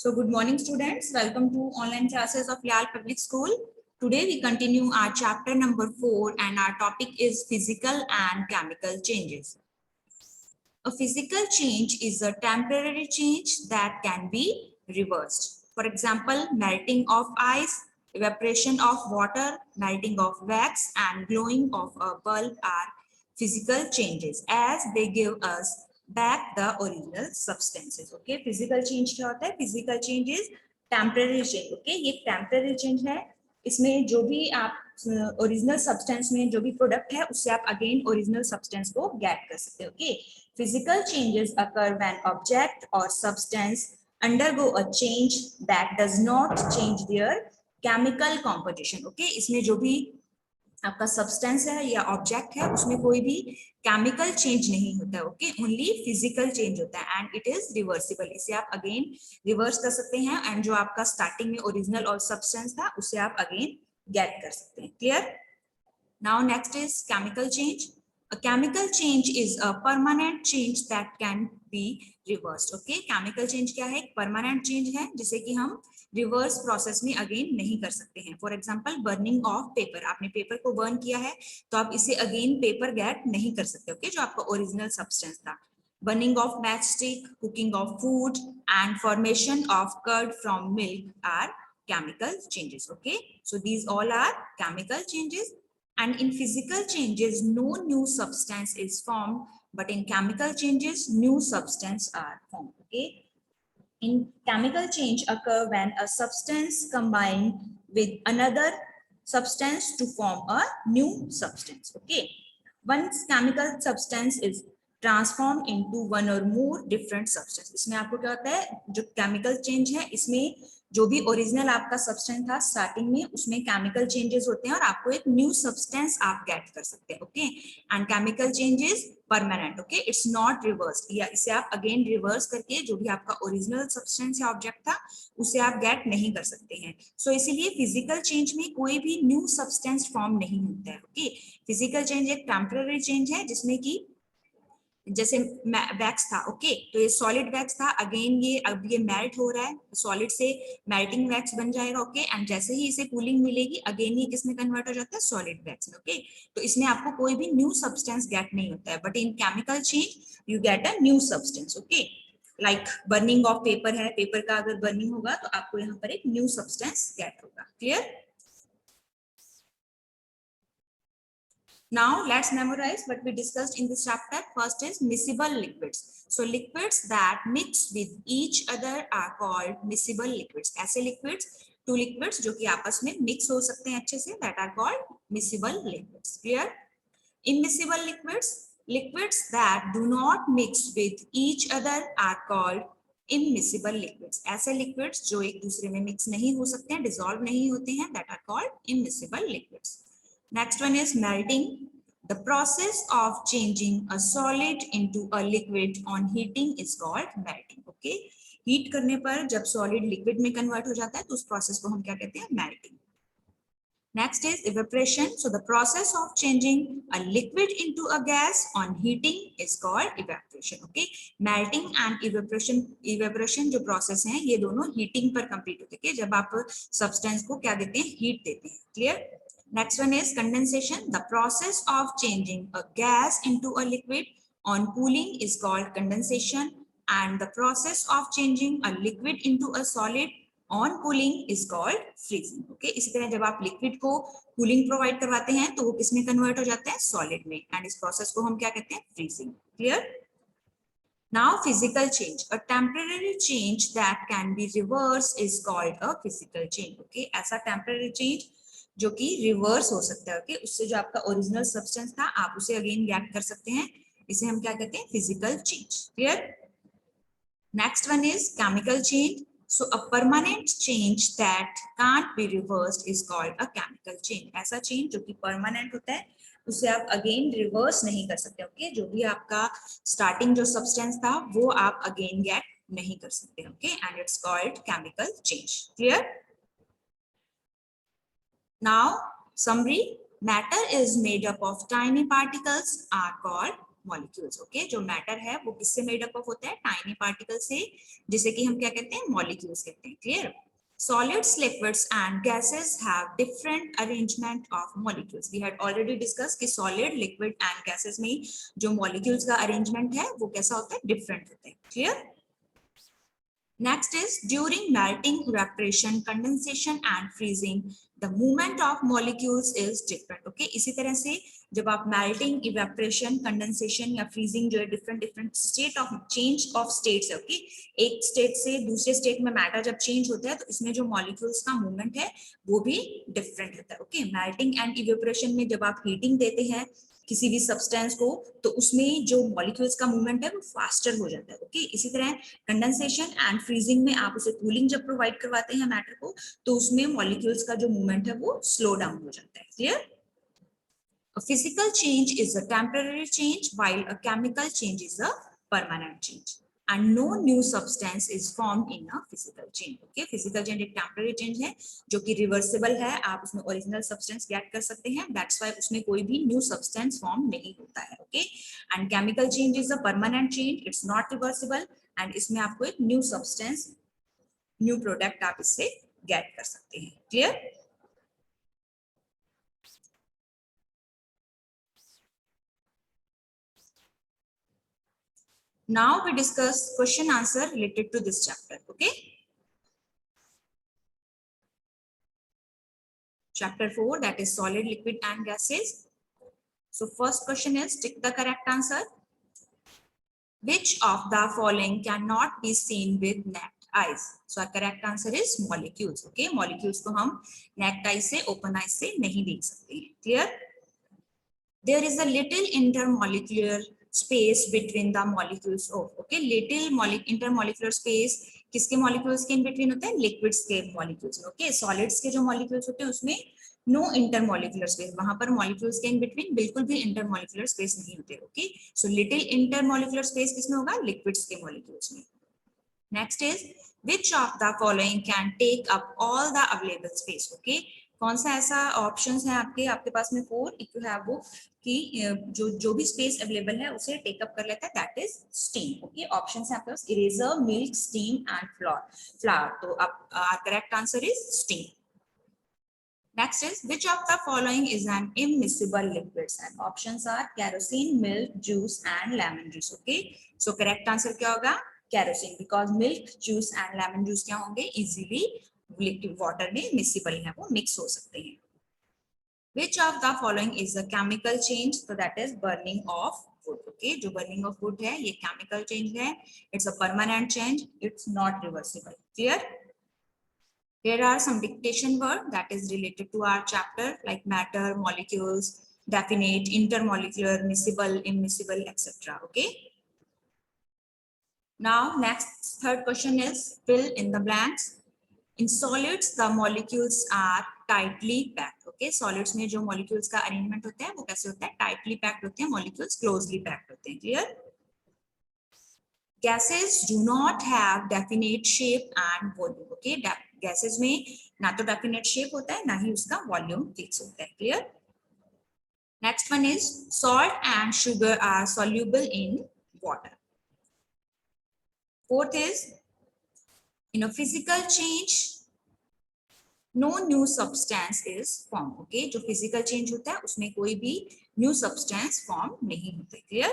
So good morning students, welcome to online classes of Yale Public School. Today we continue our chapter number 4 and our topic is physical and chemical changes. A physical change is a temporary change that can be reversed. For example, melting of ice, evaporation of water, melting of wax and glowing of a bulb are physical changes as they give us back the original substances. Okay, physical change क्या होता है? Physical change is temporary change. Okay, ये temporary change है. इसमें जो भी आप original substance में जो भी प्रोडक्ट है उससे आप अगेन ओरिजिनल सब्सटेंस को गेट कर सकते हो. Okay, physical changes occur when object or substance undergo a change that does not change their chemical composition. Okay, इसमें जो भी आपका सब्सटेंस है या ऑब्जेक्ट है उसमें कोई भी केमिकल चेंज नहीं होता है. ओके, ओनली फिजिकल चेंज होता है एंड इट इज रिवर्सिबल. इसे आप अगेन रिवर्स कर सकते हैं एंड जो आपका स्टार्टिंग में ओरिजिनल और सब्सटेंस था उसे आप अगेन गेट कर सकते हैं. Clear? Now next is chemical change. A chemical change is a permanent change that can be reversed. Okay, chemical change क्या है? एक permanent change है जिसे कि हम रिवर्स प्रोसेस में अगेन नहीं कर सकते हैं. For example burning of paper. आपने पेपर को बर्न किया है तो आप इसे अगेन पेपर गेट नहीं कर सकते. ओके, जो आपका ओरिजिनल सब्सटेंस था. Burning of matchstick, cooking of food and formation of curd from milk are chemical changes. Okay, so these all are chemical changes. And in physical changes, no new substance is formed, but in chemical changes, new substance are formed. Okay. In chemical change occur when a substance combine with another substance to form a new substance. Okay. Once chemical substance is transformed into one or more different substance. इसमें आपको क्या होता है? जो chemical change है इसमें जो भी ओरिजिनल आपका सब्सटेंस था स्टार्टिंग में उसमें केमिकल चेंजेस होते हैं और आपको एक न्यू सब्सटेंस आप गेट कर सकते हैं. Okay, and chemical changes permanent. Okay, it's not reverse. या इसे आप अगेन रिवर्स करके जो भी आपका ओरिजिनल सब्सटेंस या ऑब्जेक्ट था उसे आप गेट नहीं कर सकते हैं. सो इसीलिए फिजिकल चेंज में कोई भी न्यू सब्सटेंस फॉर्म नहीं होता है. ओके, फिजिकल चेंज एक टेम्पररी चेंज है जिसमें कि जैसे वैक्स था. ओके, तो ये सॉलिड वैक्स था, अगेन ये अब ये मेल्ट हो रहा है, सॉलिड से मेल्टिंग वैक्स बन जाएगा. ओके, एंड जैसे ही इसे कूलिंग मिलेगी अगेन ये किसमें कन्वर्ट हो जाता है? सॉलिड वैक्स में. ओके, तो इसमें आपको कोई भी न्यू सब्सटेंस गेट नहीं होता है. But in chemical change you get a new substance. Okay, like burning of paper है, पेपर का अगर बर्निंग होगा तो आपको यहाँ पर एक न्यू सब्सटेंस गेट होगा. Clear? Now let's memorize what we discussed in this chapter. First is miscible liquids. So liquids that mix with each other are called miscible liquids. ऐसे liquids, two liquids जो कि आपस में mix हो सकते हैं अच्छे से, that are called miscible liquids. Clear? Immiscible liquids, liquids that do not mix with each other are called immiscible liquids. ऐसे liquids जो एक दूसरे में mix नहीं हो सकते हैं, dissolve नहीं होते हैं, that are called immiscible liquids. Next one is melting. The process of changing a solid into a liquid on heating is called melting. Okay, heat करने पर जब solid liquid में convert हो जाता है तो उस process को हम क्या कहते हैं? Melting. Next is evaporation. So the process of changing a liquid into a gas on heating is called evaporation. Okay, melting and evaporation जो process हैं ये दोनों heating पर complete होते हैं. जब आप substance को क्या देते हैं? Heat देते हैं. Clear? Next one is condensation. The process of changing a gas into a liquid on cooling is called condensation, and the process of changing a liquid into a solid on cooling is called freezing. Okay, इसी तरह जब आप liquid को cooling provide करवाते हैं तो वो किस में convert हो जाते हैं? Solid में, and इस process को हम क्या कहते हैं? Freezing. Clear? Now physical change. A temporary change that can be reversed is called a physical change. Okay, ऐसा temporary change जो कि रिवर्स हो सकता है. ओके, उससे जो आपका ओरिजिनल सब्सटेंस था आप उसे अगेन गेट कर सकते हैं. इसे हम क्या कहते हैं? Physical change. Clear? Next one is chemical change. So a permanent change that can't be reversed is called a chemical change. ऐसा चेंज जो कि परमानेंट होता है उसे आप अगेन रिवर्स नहीं कर सकते. ओके, जो भी आपका स्टार्टिंग जो सब्सटेंस था वो आप अगेन गेट नहीं कर सकते. Okay, and it's called chemical change. Clear? Now, summary. Matter is made up of tiny particles are called molecules. Okay, जो मैटर है वो किससे मेड अप होता है? टाइनी पार्टिकल से, जिसे कि हम क्या कहते हैं? मॉलिक्यूल्स कहते हैं। Clear? Solids, liquids and gases have different arrangement of molecules. We had already discussed कि solid, liquid and gases में जो molecules का arrangement है वो कैसा होता है? Different होता है। Clear? Next is during melting, evaporation, condensation and freezing, the movement of molecules is different. Okay, इसी तरह से जब आप melting, evaporation, condensation या freezing जो है different state of change of states है। Okay, एक state से दूसरे state में matter जब change होता है तो इसमें जो molecules का movement है वो भी different होता है। Okay, melting and evaporation में जब आप heating देते हैं किसी भी सब्सटेंस को तो उसमें जो मॉलिक्यूल्स का मूवमेंट है वो फास्टर हो जाता है। ओके, इसी तरह कंडेंसेशन एंड फ्रीजिंग में आप उसे कूलिंग जब प्रोवाइड करवाते हैं मैटर को तो उसमें मॉलिक्यूल्स का जो मूवमेंट है वो स्लो डाउन हो जाता है। Clear? A physical change is a temporary change while a chemical change is a permanent change. And no new substance is formed in a physical change. Okay, physical change एक temporary change है जो कि reversible है, आप उसमें original substance get कर सकते हैं, that's why उसमें कोई भी new substance form नहीं होता है। Okay, and chemical change is a permanent change, it's not reversible, and इसमें आपको एक new substance, new product आप इससे get कर सकते हैं। Clear? Now we discuss question answer related to this chapter. Okay. Chapter 4, that is solid, liquid and gases. So first question is tick the correct answer. Which of the following cannot be seen with naked eyes? So our correct answer is molecules. Okay, molecules को हम naked eyes से, open eyes से नहीं देख सकते हैं। Clear? There is a little intermolecular space between the molecules of, okay, little intermolecular space किसके molecules के in between होता है? Liquids के molecules में। Okay, solids के जो molecules होते हैं उसमें no intermolecular space, वहां पर molecules के in between बिल्कुल भी intermolecular space नहीं होते। Okay, so little intermolecular space किसमें होगा? Liquids के molecules में। Next is which of the following can take up all the available space? Okay, कौन सा ऐसा ऑप्शंस है आपके पास में 4 इफ यू हैव वो कि जो भी स्पेस अवेलेबल है उसे टेक अप कर लेता है, that is steam. Okay, options है आपके पास eraser, milk, steam and flower. तो आप correct answer is steam. Next is which of the following is an immiscible liquids, and options are kerosene, milk, juice and lemon juice. Okay, so correct answer क्या होगा? Kerosene, because milk, juice and lemon juice क्या होंगे? Easily liquid water में miscible है, वो mix हो सकते हैं। Which of the following is a chemical change? So that is burning of wood. Okay, जो burning of wood है ये chemical change है, it's a permanent change, it's not reversible. Clear? Here are some dictation word that is related to our chapter like matter, molecules, definite, intermolecular, miscible, immiscible, etc. Okay. Now next third question is fill in the blanks. In solids, the molecules are tightly packed. Okay, solids में जो molecules का arrangement होता है वो कैसे होता है? Tightly packed होते हैं, molecules closely packed होते हैं। Clear? Gases do not have definite shape and volume. Okay, gases में ना तो definite shape होता है ना ही उसका volume fix होता है। Clear? Next one is salt and sugar are soluble in water. Fourth is in a physical change no new substance is formed. Okay, जो physical change होता है उसमें कोई भी new substance form नहीं होता। Clear?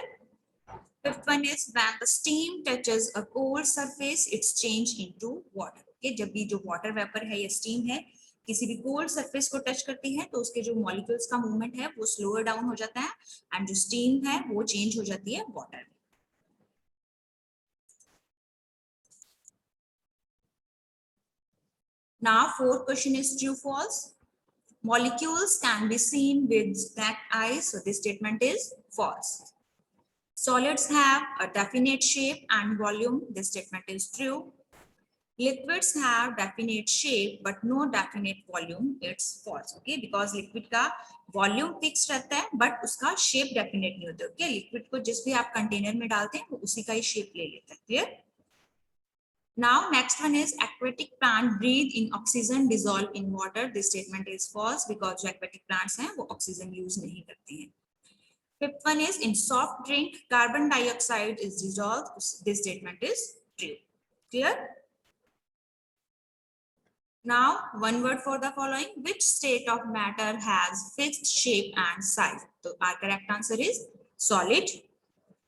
Fifth one is when the steam touches a cold surface, it's changed into water. Okay, जब भी जो water vapor है या steam है किसी भी cold surface को touch करती है तो उसके जो molecules का movement है वो slower down हो जाता है and जो steam है वो change हो जाती है water में। Now fourth question is true false. Molecules can be seen with naked eyes, so this statement is false. Solids have a definite shape and volume, this statement is true. Liquids have definite shape but no definite volume, it's false. Okay, because liquid का volume fixed रहता है but उसका shape definite नहीं होता। Okay, liquid को जिस भी आप container में डालते हैं वो उसी का ही shape ले लेता है। Clear? Now next one is aquatic plant breathe in oxygen dissolve in water. This statement is false because जो aquatic plants हैं वो oxygen use नहीं करते हैं। Fifth one is in soft drink, carbon dioxide is dissolved. This statement is true. Clear? Now, one word for the following. Which state of matter has fixed shape and size? So our correct answer is solid.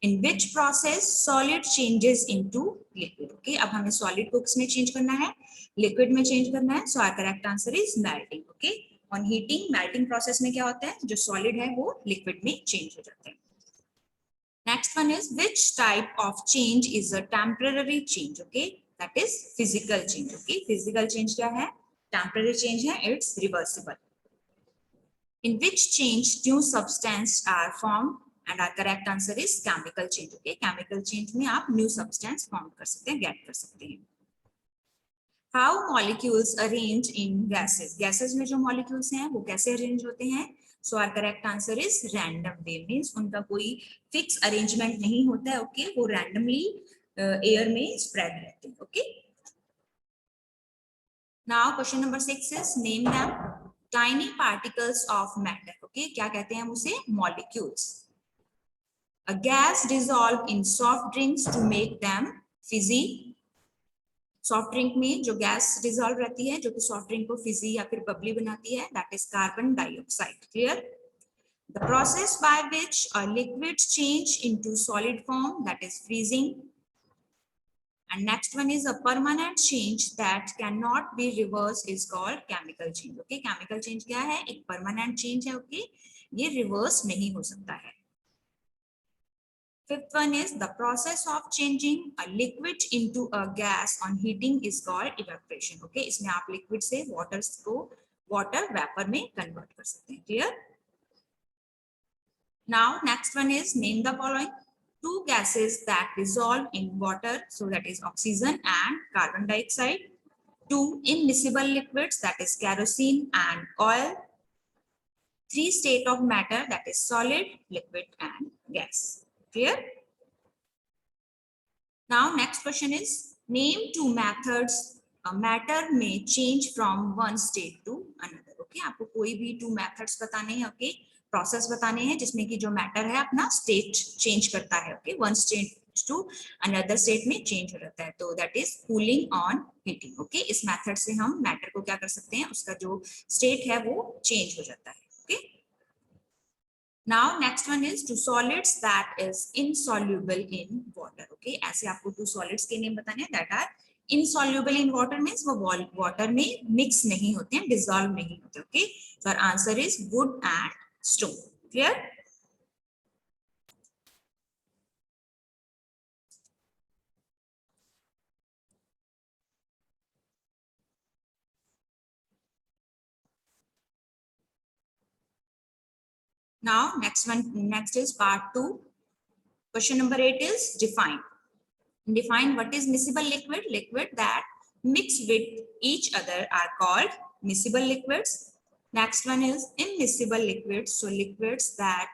In which process solid changes into liquid? Okay, अब हमें solid को किसमें change करना है? Liquid में change करना है. So our correct answer is melting. Okay, on heating, melting process में क्या होता है? जो solid है वो liquid में change हो जाता है. Next one is which type of change is a temporary change? Okay, that is physical change. Okay, physical change क्या है? Temporary change है. It's reversible. In which change new substance are formed? And our correct answer is chemical change. Okay, chemical change में आप new substance form कर सकते हैं, get कर सकते हैं. How molecules arrange in gases? Gases में जो molecules हैं वो कैसे arrange होते हैं? So our correct answer is random way. Means उनका कोई fix arrangement नहीं होता है. Okay, वो randomly air में spread रहते हैं. Okay. Now question number 6 is name them tiny particles of matter. Okay, क्या कहते हैं हम उसे? Molecules. A gas dissolved in soft drinks to make them fizzy. Soft drink में जो gas dissolve रहती है जो कि soft drink को fizzy या फिर bubbly बनाती है, that is carbon dioxide. Clear? The process by which a liquid change into solid form, that is freezing. And next one is a permanent change that cannot be reversed is called chemical change. Okay, chemical change क्या है? एक permanent change है. Okay, ये reverse नहीं हो सकता है. Fifth one is the process of changing a liquid into a gas on heating is called evaporation. Okay, इसमें आप liquid से waters को water vapor में convert कर सकते हैं. Clear? Now next one is name the following two gases that dissolve in water. So that is oxygen and carbon dioxide. Two immiscible liquids, that is kerosene and oil. Three state of matter, that is solid, liquid and gas. Clear? Now next question is name two methods a matter may change from one state to another. Okay, आपको कोई भी two methods बताने हैं. Okay, process बताने हैं जिसमें कि जो matter है अपना state change करता है. Okay, one state to another state में change हो जाता है. तो that is cooling on heating. Okay, इस method से हम matter को क्या कर सकते हैं? उसका जो state है वो change हो जाता है. Okay. Now next one is two solids that is insoluble in water. Okay, ऐसे आपको two solids के name बताने हैं that are insoluble in water means वो water में mix नहीं होते हैं, dissolve नहीं होते. Okay, so our answer is wood and stone. Clear? Now next is part 2. Question number 8 is define. Define what is miscible liquid. Liquid that mix with each other are called miscible liquids. Next one is immiscible liquids. So liquids that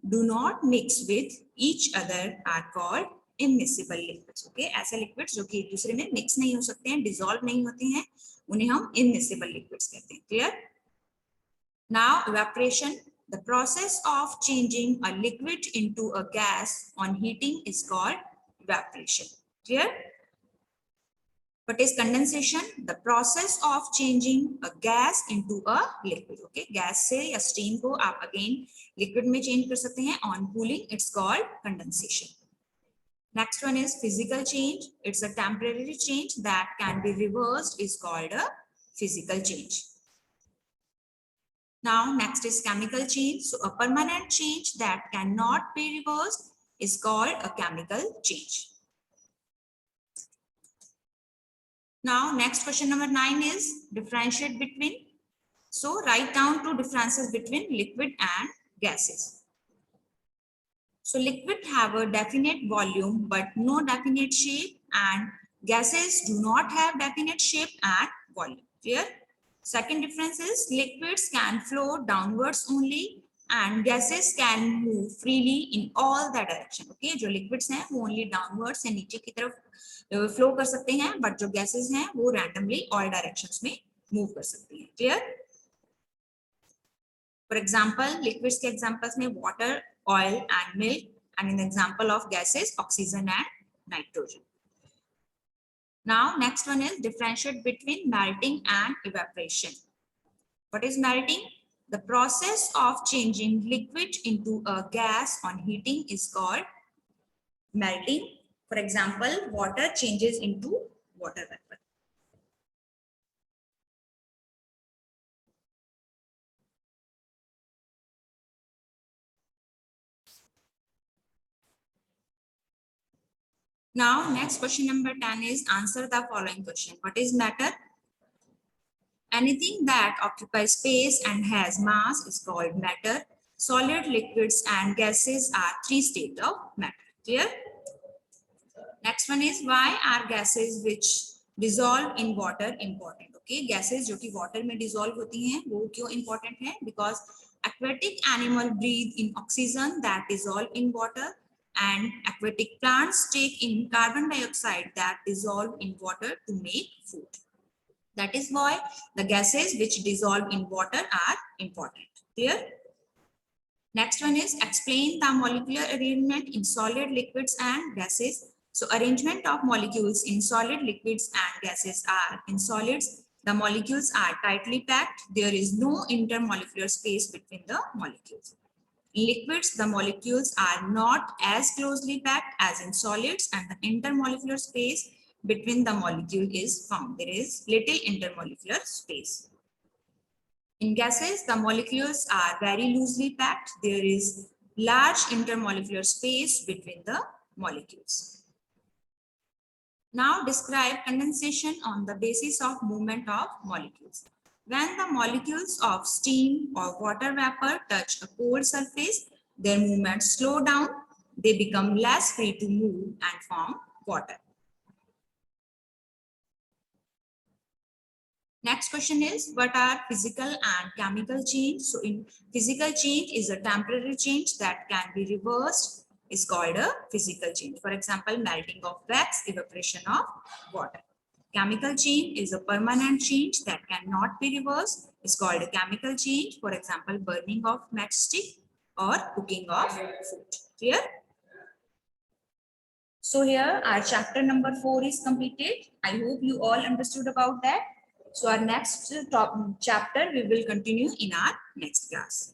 do not mix with each other are called immiscible liquids. Okay, ऐसे liquids जो कि एक दूसरे में mix नहीं हो सकते हैं, dissolve नहीं होते हैं, उन्हें हम immiscible liquids कहते हैं. Clear? Now evaporation. The process of changing a liquid into a gas on heating is called evaporation. Clear? What is condensation? The process of changing a gas into a liquid. Okay, gas से या steam को आप again liquid में change कर सकते हैं. On cooling, it's called condensation. Next one is physical change. It's a temporary change that can be reversed is called a physical change. Now next is chemical change. So a permanent change that cannot be reversed is called a chemical change. Now next question number 9 is differentiate between. So write down two differences between liquid and gases. So liquid have a definite volume but no definite shape, and gases do not have definite shape and volume. Clear? Second difference is liquids can flow downwards only and gases can move freely in all the direction. Okay, जो liquids हैं वो only downwards से नीचे की तरफ flow कर सकते हैं, but जो gases हैं वो randomly all directions में move कर सकती हैं. Clear? For example, liquids के examples में water oil and milk, and an example of gases, oxygen and nitrogen. Now, next one is differentiate between melting and evaporation. What is melting? The process of changing liquid into a gas on heating is called melting. For example, water changes into water vapor. Now, next question number 10 is answer the following question. What is matter? Anything that occupies space and has mass is called matter. Solid, liquids, and gases are three states of matter. Clear? Next one is why are gases which dissolve in water important? Okay, gases जो कि water में dissolve होती हैं वो क्यों important है? Because aquatic animal breathe in oxygen that dissolve in water, and aquatic plants take in carbon dioxide that dissolve in water to make food. That is why the gases which dissolve in water are important. Clear? Next one is explain the molecular arrangement in solid, liquids, and gases. So arrangement of molecules in solid, liquids, and gases are: in solids, the molecules are tightly packed. There is no intermolecular space between the molecules. In liquids, the molecules are not as closely packed as in solids, and the intermolecular space between the molecule is found. There is little intermolecular space. In gases, the molecules are very loosely packed. There is large intermolecular space between the molecules. Now describe condensation on the basis of movement of molecules. When the molecules of steam or water vapor touch a cold surface, their movements slow down. They become less free to move and form water. Next question is, what are physical and chemical change? So in physical change is a temporary change that can be reversed, is called a physical change. For example, melting of wax, evaporation of water. Chemical change is a permanent change that cannot be reversed, is called a chemical change. For example, burning of matchstick or cooking of food. Clear? So here our chapter number 4 is completed. I hope you all understood about that. So our next chapter we will continue in our next class.